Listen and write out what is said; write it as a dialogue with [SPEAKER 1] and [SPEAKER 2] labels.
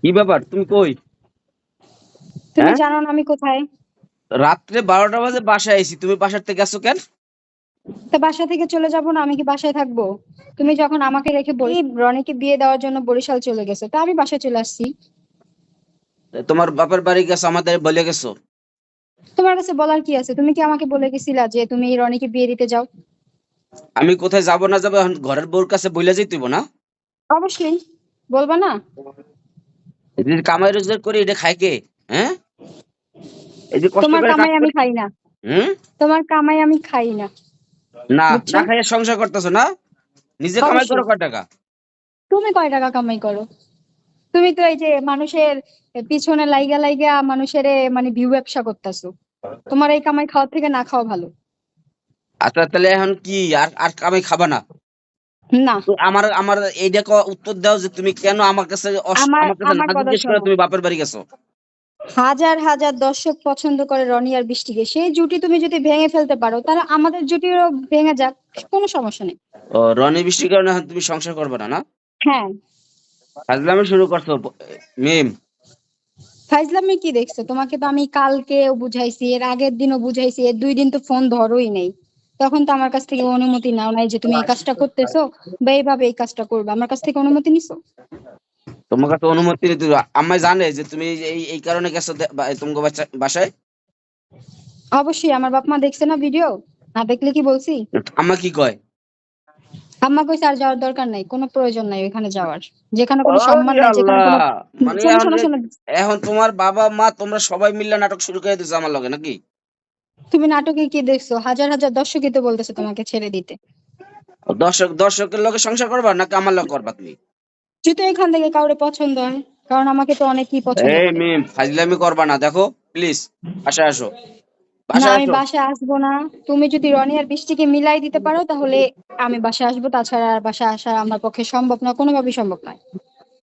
[SPEAKER 1] কি ব্যাপার, তুমি কই?
[SPEAKER 2] তুমি
[SPEAKER 1] হ্যাঁ,
[SPEAKER 2] জানো না আমি কোথায়?
[SPEAKER 1] রাত্রে 12টা বাজে বাসায় আইছি, তুমি বাসার থেকে গেছো কেন?
[SPEAKER 2] তো বাসা থেকে চলে যাব না, আমি কি বাসায় থাকবো? তুমি যখন আমাকে রেখে রনিকে বিয়ে দেওয়ার জন্য বরিশাল চলে গেছো, তা আমি বাসায় চলে আসছি।
[SPEAKER 1] তোমার বাপের বাড়ি গেছো, আমাদের বলে গেছো।
[SPEAKER 2] তোমার কাছে বলার কি আছে? তুমি কি আমাকে বলে গেছিলা যে তুমি রনিকে বিয়ে দিতে যাও?
[SPEAKER 1] আমি কোথায় যাব না যাবো এখন ঘরের বউর কাছে বইলা যাইতেইব না?
[SPEAKER 2] অবশ্যই। বলবা না?
[SPEAKER 1] এই যে কামাই রোজগার করে এটা খায় কে? হ্যাঁ, এই যে কষ্ট
[SPEAKER 2] তোমার
[SPEAKER 1] করে কাজ
[SPEAKER 2] কামাই আমি
[SPEAKER 1] করে।
[SPEAKER 2] খাই না।
[SPEAKER 1] হুম।
[SPEAKER 2] তোমার কামাই আমি খাই না।
[SPEAKER 1] না,
[SPEAKER 2] বুঝছো?
[SPEAKER 1] না খাইয়ে সংসার করতেছো না? নিজে কামাই করো
[SPEAKER 2] অবশ্যই।
[SPEAKER 1] কয় টাকা?
[SPEAKER 2] তুমি কয় টাকা কামাই করো? তুমি তো এই যে মানুষের পিছনে লাইগা লাইগা মানুষের মানে ভিউ ব্যবসা করতেছো। তোমার এই কামাই খাওয়ার থেকে না খাওয়া ভালো।
[SPEAKER 1] আচ্ছা, তাহলে এখন কি আর আর কামাই খাবা না?
[SPEAKER 2] না।
[SPEAKER 1] তো আমার আমার এইটা উত্তর দাও যে তুমি কেন আমার কাছে
[SPEAKER 2] আমার
[SPEAKER 1] আমার কাছে
[SPEAKER 2] আমার
[SPEAKER 1] না
[SPEAKER 2] কথা
[SPEAKER 1] জিজ্ঞেস করে
[SPEAKER 2] শোনো।
[SPEAKER 1] তুমি বাপের বাড়ি গেছো?
[SPEAKER 2] হাজার হাজার দর্শক পছন্দ করে রনি আর বৃষ্টিকে, সেই জুটি তুমি যদি ভেঙে ফেলতে পারো তাহলে আমাদের জুটিও ভেঙে যাক, কোনো সমস্যা নেই।
[SPEAKER 1] ও, রনি বৃষ্টির কারণে এখন তুমি সংসার করবে না, না?
[SPEAKER 2] হ্যাঁ।
[SPEAKER 1] ফাজলামি শুরু করছো মিম।
[SPEAKER 2] ফাইজলামি কি দেখছো? তোমাকে তো আমি কালকেও বুঝাইছি, এর আগের দিনও বুঝাইছি, এর 2 দিন তো ফোন ধরোই নেই। তখন তো আমার কাছ থেকে অনুমতি নাও নাই যে তুমি এই কাজটা করতেছো বা এইভাবে এই কাজটা করবে, আমার কাছ থেকে অনুমতি নিছো?
[SPEAKER 1] তোমার কাছে অনুমতি নিতে আম্মাই জানে যে তুমি এই এই কারণে গেছো তোমাকে বাসায়?
[SPEAKER 2] অবশ্যই। আমার বাপ মা দেখছে না ভিডিও? না দেখলে কি বলছি?
[SPEAKER 1] আম্মা কি কয়?
[SPEAKER 2] আম্মা কইছে আর যাওয়ার দরকার নাই, কোনো প্রয়োজন নাই ওইখানে যাওয়ার, যেখানে কোনো সম্মান
[SPEAKER 1] ওরে
[SPEAKER 2] নাই, যেখানে
[SPEAKER 1] আল্লাহ!
[SPEAKER 2] কোনো।
[SPEAKER 1] মানে
[SPEAKER 2] শোনো
[SPEAKER 1] এখন
[SPEAKER 2] শোনো শোনো।
[SPEAKER 1] এখন তোমার বাবা মা তোমরা সবাই মিলে নাটক শুরু করে দিছো আমার লগে নাকি?
[SPEAKER 2] তুমি নাটকে কি দেখছো? হাজার হাজার দর্শকই তো বলতেছে তোমাকে ছেড়ে দিতে।
[SPEAKER 1] দর্শকের লগে সংসার করবা নাকি আমার লগে করবা তুমি?
[SPEAKER 2] যদি এখান থেকে কাউরে পছন্দ হয়, কারণ আমাকে তো অনেকেই পছন্দ
[SPEAKER 1] এই
[SPEAKER 2] করে।
[SPEAKER 1] মিম, ফাজলামি করবা না, দেখো প্লিজ। বাসায় আসো,
[SPEAKER 2] না,
[SPEAKER 1] বাসায়
[SPEAKER 2] আমি
[SPEAKER 1] আসো।
[SPEAKER 2] বাসায় আসবো না। তুমি যদি রনি আর বৃষ্টিকে মিলাই দিতে পারো তাহলে আমি বাসায় আসবো, তাছাড়া আর বাসায় আসা আমার পক্ষে সম্ভব না, কোনোভাবেই সম্ভব নয়।